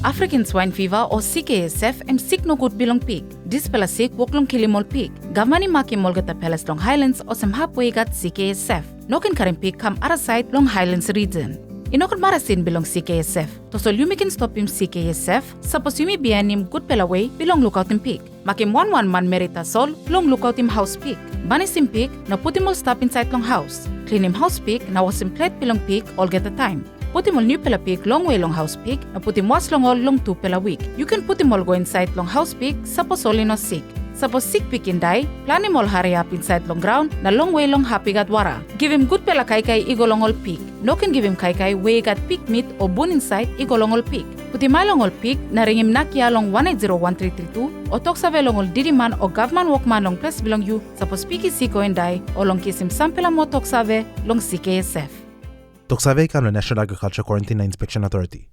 African swine fever or ASF sick no good bilong pig. This pela sick woklong kilimol pig. Gavmani maki molgata pelas long Highlands or some halfway got ASF. Nokin karim pig come other side long Highlands region. Inokot marasin bilong ASF. To so you can stop him ASF. Suppose you may be him good pela way bilong lookout him pig. Makim 1 man merita sol long lookout him house pig. Banis him pig na put him all stop inside long house. Clean him house pig na was him plate bilong pig all get the time. Put him all new pela pig long way long house pig na put him was long all long 2 pela week. You can put him all go inside long house pig suppose all no sick. Suppose sick pig in die, plan him all hurry up inside long ground na long way long happy gat wara. Give him good pela kai igo long all pig. No can give him kai way gat pig meat or bone inside igo long all pig. Put him long all pig na ring him nakia long 1801332 or talk save long all didi man or government workman long place belong you. Suppose pig is sick or in die or long kiss him sampela mo talk save long ASF. Toksave kam le National Agriculture Quarantine Inspection Authority.